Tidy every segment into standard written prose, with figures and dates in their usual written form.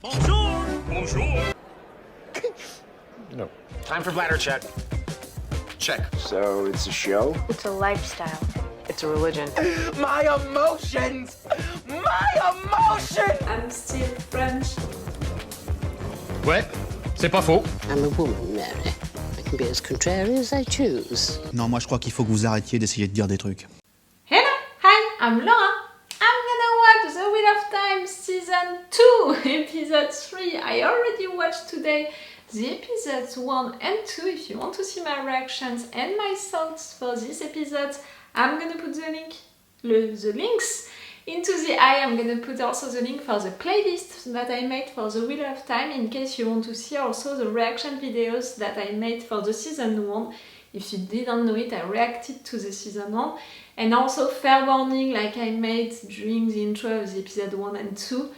Bonjour! Bonjour! No. Time for bladder check. Check. So it's a show? It's a lifestyle. It's a religion. My emotions! My emotions! I'm still French. Ouais, c'est pas faux. I'm a woman, Mary. I can be as contrary as I choose. Non, moi je crois qu'il faut que vous arrêtiez d'essayer de dire des trucs. Hello, hi, I'm Laura. I'm gonna watch The Wheel of Time Season 2, Episode 3. I already watched today the episodes 1 and 2. If you want to see my reactions and my thoughts for these episodes, I'm gonna put the links into the I'm gonna put also the link for the playlist that I made for The Wheel of Time in case you want to see also the reaction videos that I made for the season 1. If you didn't know it, I reacted to the season 1. And also fair warning like I made during the intro of the episode 1 and 2.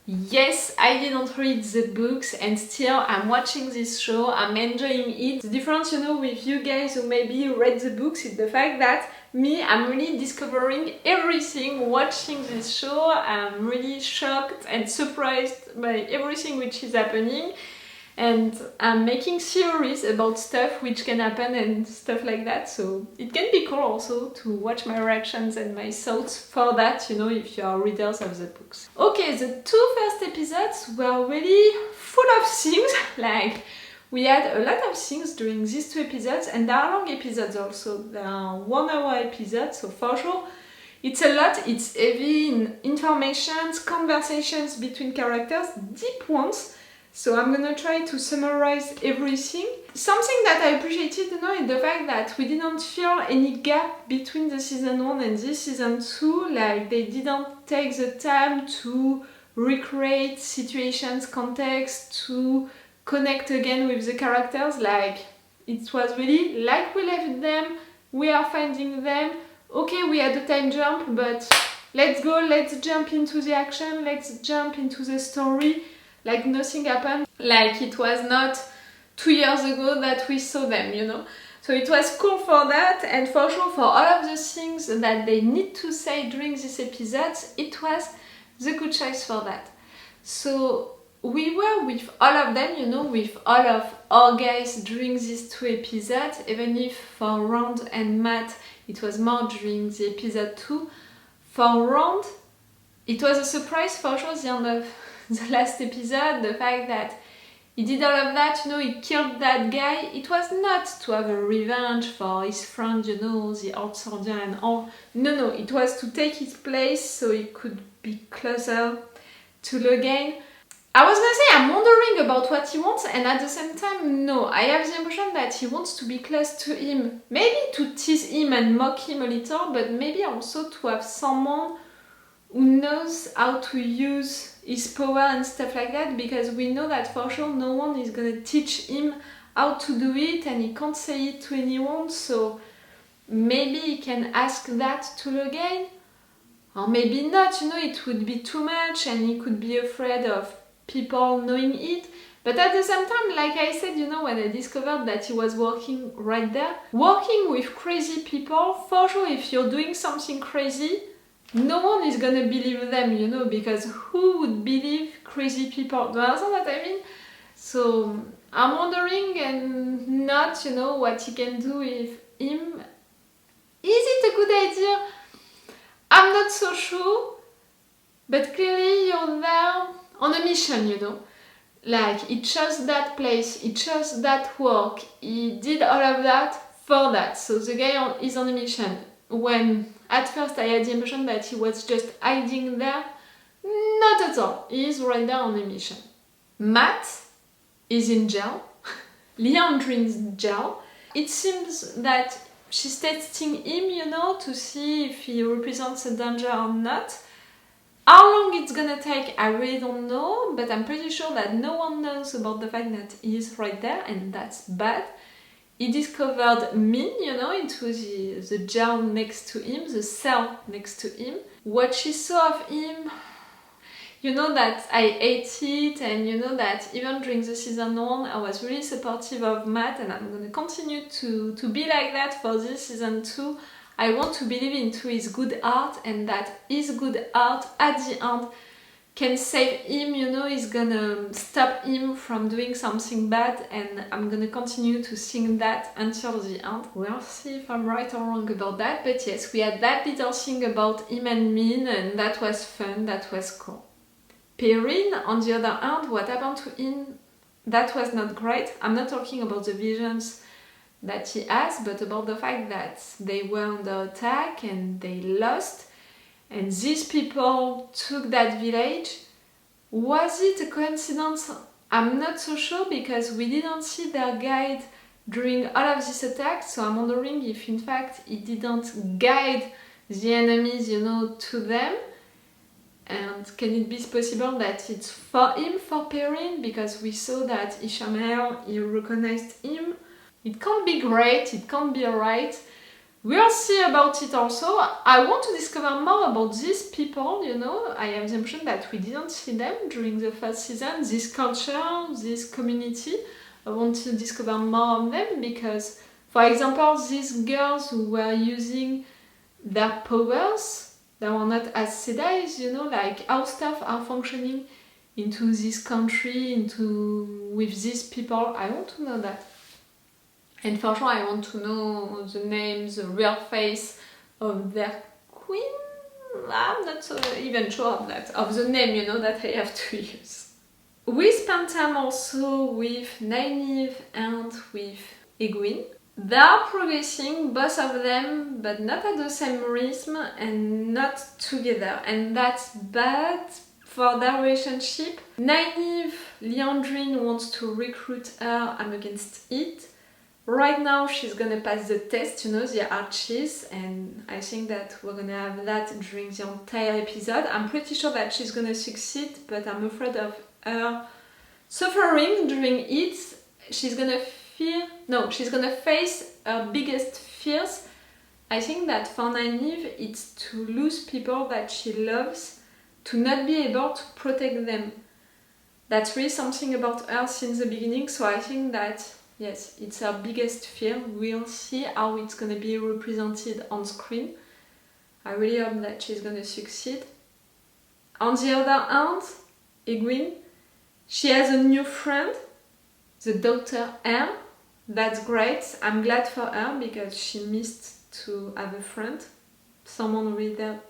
Yes, I didn't read the books and still I'm watching this show, I'm enjoying it. The difference, with you guys who maybe read the books is the fact that me, I'm really discovering everything watching this show. I'm really shocked and surprised by everything which is happening. And I'm making theories about stuff which can happen and stuff like that, so it can be cool also to watch my reactions and my thoughts for that, if you are readers of the books. Okay, the two first episodes were really full of things, like we had a lot of things during these two episodes, and they are long episodes also, they are 1 hour episodes, so for sure it's a lot, it's heavy in informations, conversations between characters, deep ones. So I'm gonna try to summarize everything. Something that I appreciated is the fact that we didn't feel any gap between the season 1 and this season 2, like they didn't take the time to recreate situations, context, to connect again with the characters, like it was really like we left them, we are finding them, okay we had a time jump, but let's go, let's jump into the action, let's jump into the story. Like nothing happened, like it was not 2 years ago that we saw them, So it was cool for that, and for sure for all of the things that they need to say during this episode, it was the good choice for that. So we were with all of them, with all of our guys during these two episodes, even if for Rand and Matt it was more during the episode 2. For Rand, it was a surprise for sure the end of the last episode, the fact that he did all of that, he killed that guy. It was not to have a revenge for his friend, the old soldier and all. No, it was to take his place so he could be closer to Logain. I was gonna say I'm wondering about what he wants, and at the same time, no, I have the impression that he wants to be close to him. Maybe to tease him and mock him a little, but maybe also to have someone who knows how to use his power and stuff like that, because we know that for sure no one is gonna teach him how to do it and he can't say it to anyone, so maybe he can ask that to Logain, or maybe not, it would be too much and he could be afraid of people knowing it. But at the same time, like I said, when I discovered that he was working right there, working with crazy people, for sure if you're doing something crazy, no one is gonna believe them, because who would believe crazy people? Do you understand what I mean? So I'm wondering and not, what he can do with him. Is it a good idea? I'm not so sure, but clearly you're there on a mission, Like, he chose that place, he chose that work, he did all of that for that. So the guy is on a mission. When at first I had the impression that he was just hiding there, not at all. He is right there on a mission. Matt is in jail. Liandrin's in jail. It seems that she's testing him, to see if he represents a danger or not. How long it's gonna take, I really don't know, but I'm pretty sure that no one knows about the fact that he is right there, and that's bad. He discovered Min, it was the jail next to him, the cell next to him. What she saw of him, that I hate it, and that even during the season 1 I was really supportive of Matt, and I'm gonna continue to be like that for this season 2. I want to believe into his good heart, and that his good heart at the end can save him, you know, is gonna stop him from doing something bad, and I'm gonna continue to sing that until the end. We'll see if I'm right or wrong about that, but yes, we had that little thing about him and Min, and that was fun, that was cool. Perrin, on the other hand, what happened to him, that was not great. I'm not talking about the visions that he has, but about the fact that they were under attack and they lost, and these people took that village. Was it a coincidence? I'm not so sure, because we didn't see their guide during all of this attack, so I'm wondering if in fact he didn't guide the enemies, you know, to them. And can it be possible that it's for him, for Perrin, because we saw that Ishamael, he recognized him. It can't be great, it can't be alright. We'll see about it also. I want to discover more about these people, you know. I have the impression that we didn't see them during the first season. This culture, this community. I want to discover more of them because, for example, these girls who were using their powers, they were not as Sedais, you know, like how stuff are functioning into this country, with these people. I want to know that. And for sure I want to know the names, the real face of their queen. I'm not so even sure of that, of the name, you know, that I have to use. We spent time also with Nynaeve and with Egwene. They are progressing, both of them, but not at the same rhythm and not together. And that's bad for their relationship. Nynaeve, Liandrin wants to recruit her, I'm against it. Right now she's gonna pass the test, you know, the arches, and I think that we're gonna have that during the entire episode. I'm pretty sure that she's gonna succeed, but I'm afraid of her suffering during it. She's gonna face her biggest fears. I think that for Nynaeve it's to lose people that she loves, to not be able to protect them. That's really something about her since the beginning, so I think that yes, it's her biggest fear. We'll see how it's gonna be represented on screen. I really hope that she's gonna succeed. On the other hand, Egwene, she has a new friend, the daughter Anne. That's great. I'm glad for her because she missed to have a friend, someone with her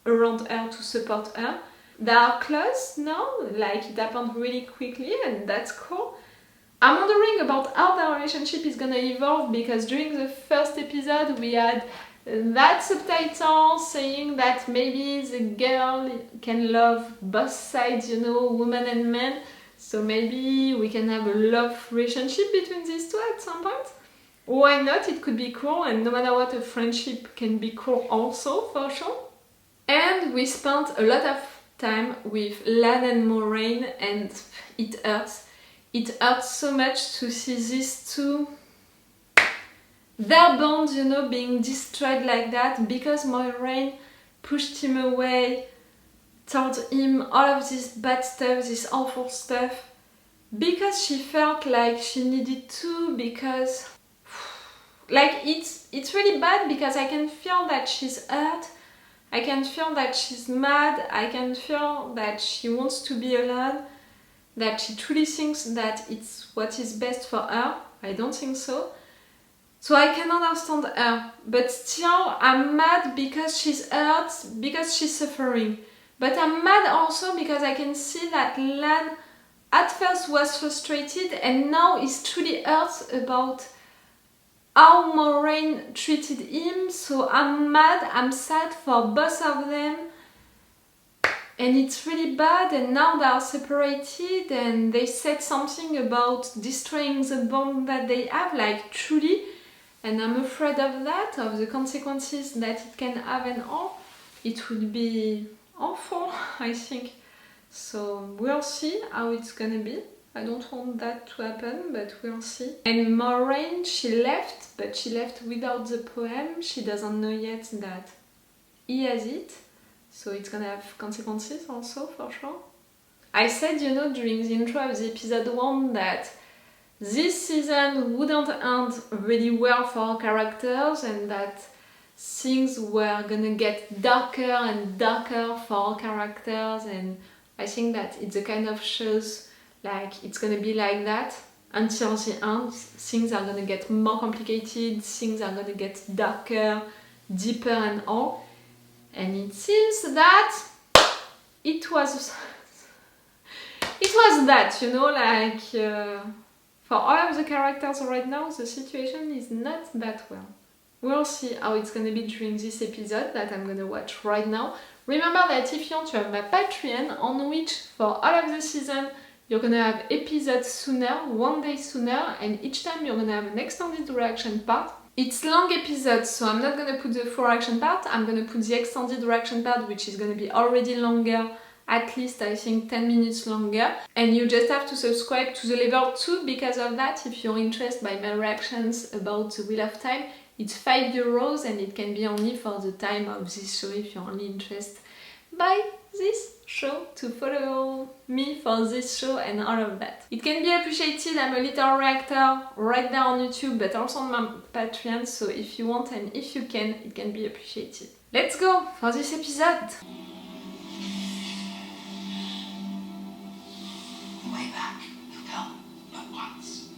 around her to support her. They are close now, like it happened really quickly, and that's cool. I'm wondering about how their relationship is gonna evolve, because during the first episode we had that subtitle saying that maybe the girl can love both sides, you know, woman and man. So maybe we can have a love relationship between these two at some point. Why not? It could be cool, and no matter what, a friendship can be cool also, for sure. And we spent a lot of time with Lan and Moraine, and it hurts. It hurts so much to see these two, their bond, you know, being destroyed like that, because Moraine pushed him away, told him all of this bad stuff, this awful stuff, because she felt like she needed to, because like it's really bad, because I can feel that she's hurt, I can feel that she's mad, I can feel that she wants to be alone, that she truly thinks that it's what is best for her. I don't think so. So I can understand her, but still I'm mad because she's hurt, because she's suffering. But I'm mad also because I can see that Lan at first was frustrated and now is truly hurt about how Moraine treated him. So I'm mad, I'm sad for both of them. And it's really bad, and now they are separated, and they said something about destroying the bond that they have, like truly, and I'm afraid of that, of the consequences that it can have and all. It would be awful, I think. So we'll see how it's gonna be. I don't want that to happen, but we'll see. And Moraine, she left, but she left without the poem. She doesn't know yet that he has it. So it's gonna have consequences also, for sure. I said, you know, during the intro of the episode 1 that this season wouldn't end really well for our characters, and that things were gonna get darker and darker for our characters, and I think that it's the kind of shows like it's gonna be like that until the end. Things are gonna get more complicated, things are gonna get darker, deeper and all. And it seems that it was that, you know, like for all of the characters right now, the situation is not that well. We'll see how it's gonna be during this episode that I'm gonna watch right now. Remember that if you want to have my Patreon, on which for all of the season you're gonna have episodes sooner, one day sooner, and each time you're gonna have an extended reaction part. It's long episodes, so I'm not gonna put the full reaction part, I'm gonna put the extended reaction part, which is gonna be already longer, at least I think 10 minutes longer. And you just have to subscribe to the level 2 because of that, if you're interested by my reactions about the Wheel of Time. It's €5 and it can be only for the time of this show if you're only interested by this show, to follow me for this show and all of that. It can be appreciated. I'm a little reactor right there on YouTube, but also on my Patreon, so if you want and if you can, it can be appreciated. Let's go for this episode! The way back will come but once.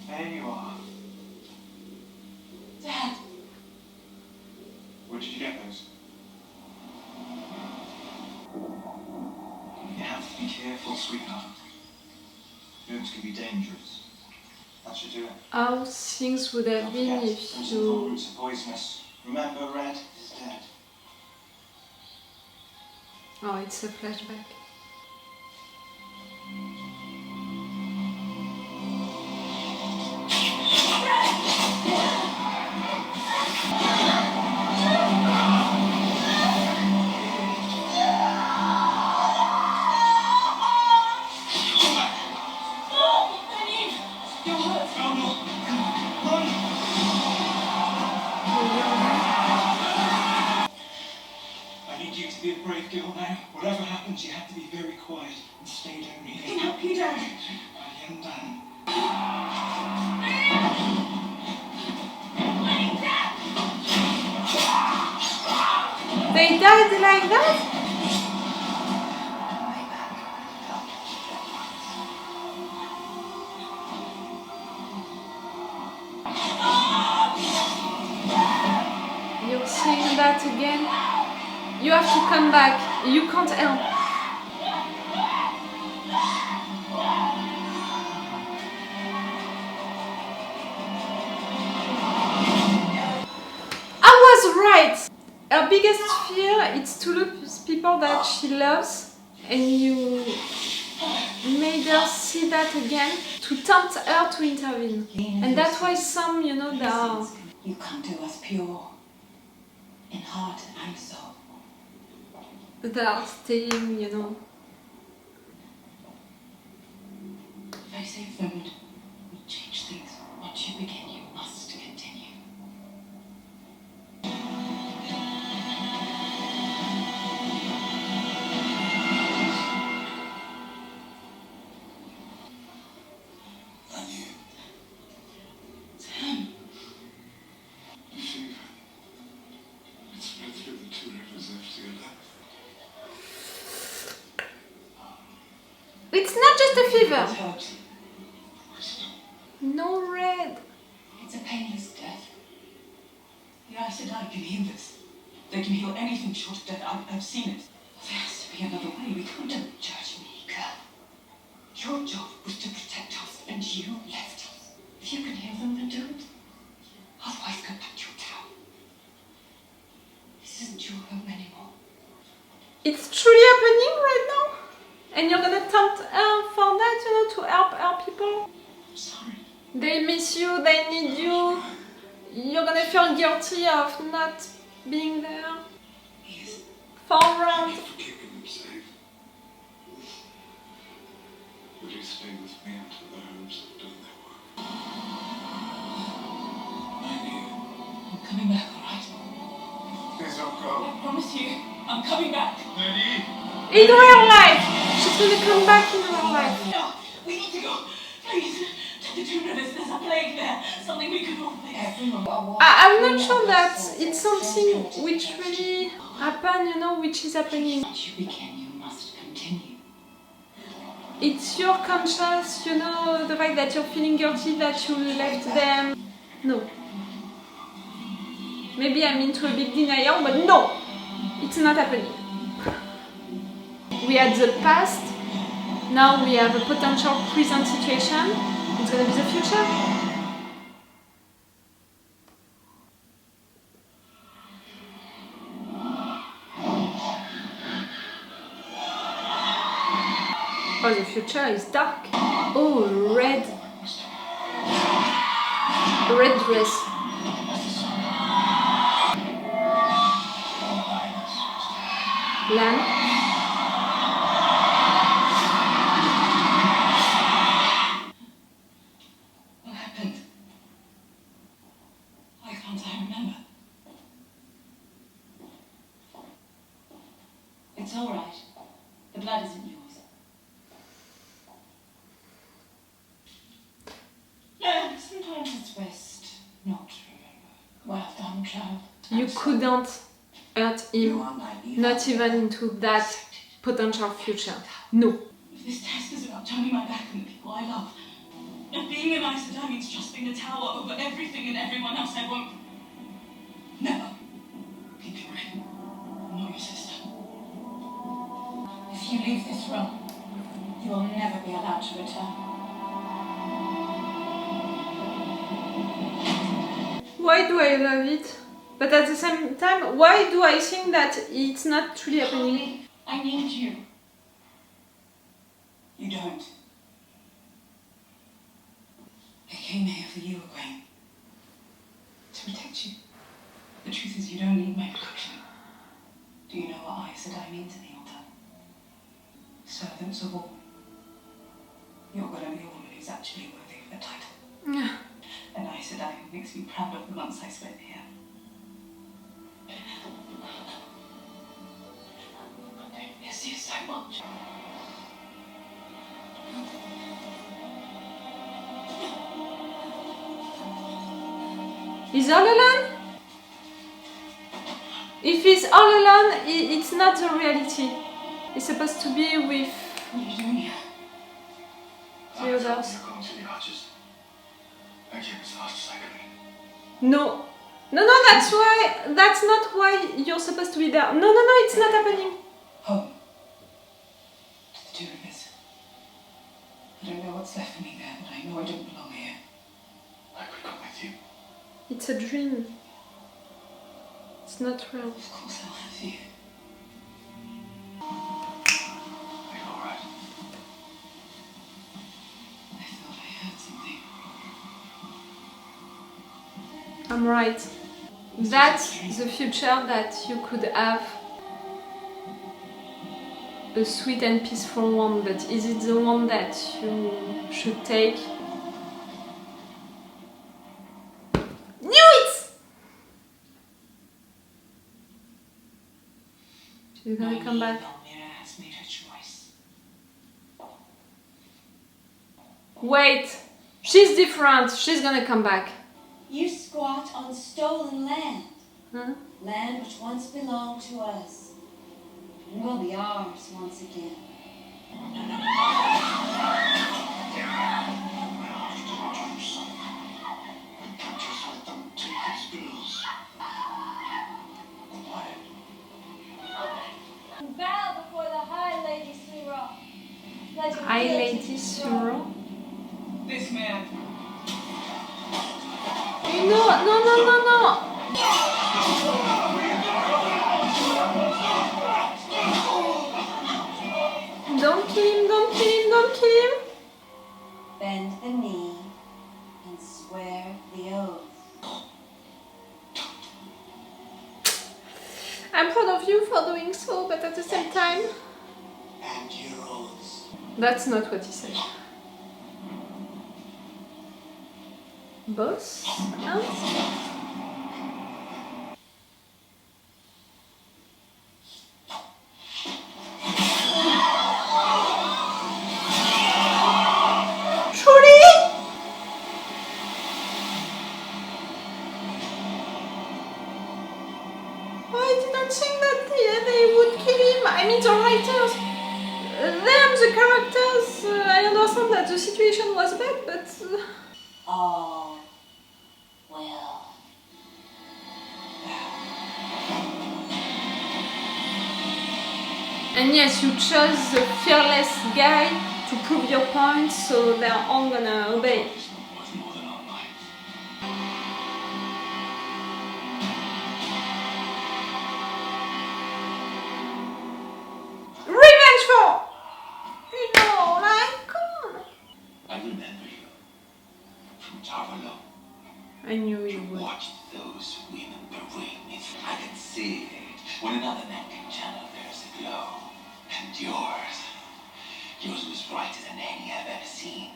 There you are. Dad! Where did you get those? You have to be careful, sweetheart. Herbs can be dangerous. That should do it. How things would have been if Some you... roots are poisonous. Remember, Red is dead. Oh, it's a flashback. I need you to be a brave girl now. Whatever happens, you have to be very quiet and stay down really. No, Peter! Liandrin. They died like that? You're seeing that again? You have to come back. You can't help. I was right! Her biggest fear is to lose people that she loves, and you made her see that again to tempt her to intervene. And that's why some, you know, You come to us pure, in heart and soul. they are staying, you know. If I say a third, we change things. What you begin, you must continue. I knew. Sam, The fever. It spread through the 2 rivers after you left. It's not just a it fever. hurt. No red. It's a painless death. The Aes Sedai can heal this. They can heal anything short of death. I've seen it. There has to be another way. We can't judge me, girl. Your job was to protect us, and you left us. If you can heal them, then do it. Otherwise, go back to your town. This isn't your home anymore. It's truly happening right now. And you're gonna tempt her for that, you know, to help our people. I'm sorry. They miss you, they need you. You're gonna feel guilty of not being there Yes. for around. For keeping them safe. Would you stay with me until the herbs have done their work? Nynaeve. I'm coming back, all right? Please don't go. I promise you, I'm coming back. Nynaeve. In real life, she's It's gonna come back in real life. No, we need to go. Please. To the two rivers, there's a plague there. Something we could all fix. I'm not sure that it's something which really happened, you know, which is happening. Once you begin, you must continue. It's your conscience, you know, the fact that you're feeling guilty that you left them. No. Maybe I'm into a big denial, but no! It's not happening. We had the past, now we have a potential present situation. It's gonna be the future. Oh, the future is dark. Oh, red dress. Lan. What happened? Why can't I remember? It's all right. The blood isn't yours. No, sometimes it's best not to remember. Well done, child. You couldn't hurt him, not even into that potential future. No. If this test is about turning my back on the people I love, if being an Aes Sedai means trusting the tower over everything and everyone else, I won't. Never. Keep your ring. I'm not your sister. If you leave this realm, you will never be allowed to return. Why do I love it? But at the same time, why do I think that it's not truly happening? I need you. You don't. I came here for you, Egwene. To protect you. The truth is, you don't need my protection. Do you know what Aes Sedai means in the Altar? Servants of all. You're gonna be a woman who's actually worthy of the title. And Aes Sedai makes me proud of the months I spent here. I miss you so much. He's all alone? If he's all alone, it's not the reality. He's supposed to be with What are you doing here? the others. I came as fast as I could. No. No, that's not why you're supposed to be there. No, it's not happening. Home. To the two rivers. I don't know what's left for me there, but I know I don't belong here. I could come with you. It's a dream. It's not real. Of course I'll have you. Are you alright? I thought I heard something. I'm right. That's the future that you could have. A sweet and peaceful one, but is it the one that you should take? Knew it! She's gonna come back. Nynaeve has made her choice. Wait! She's different. She's gonna come back. You squat on stolen land. Huh? Land which once belonged to us. And will be ours once again. Bow before the High Lady Sura. High Lady Sura. This man. No. Don't kill him. Bend the knee and swear the oath. I'm proud of you for doing so, but at the same time... And your oaths. That's not what he said. Boss? Else? don't think that they would kill him. I mean, the writers, them, the characters, I understand that the situation was bad, but... Oh, well. And yes, you chose the fearless guy to prove your point, so they're all gonna obey. Revengeful! You know, like, come on. I remember you from Tarvalo. I knew you You would. watched those women berate me. I can see it. When another man can channel, there's a glow. And yours was brighter than any I've ever seen.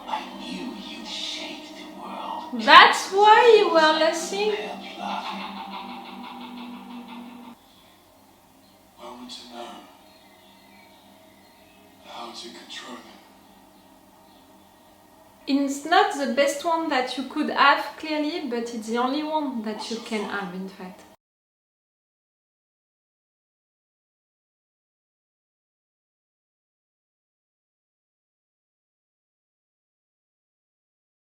I knew you'd shake the world. That's why you were listening. I want to know how to control them. It's not the best one that you could have, clearly, but it's the only one that you can have, in fact.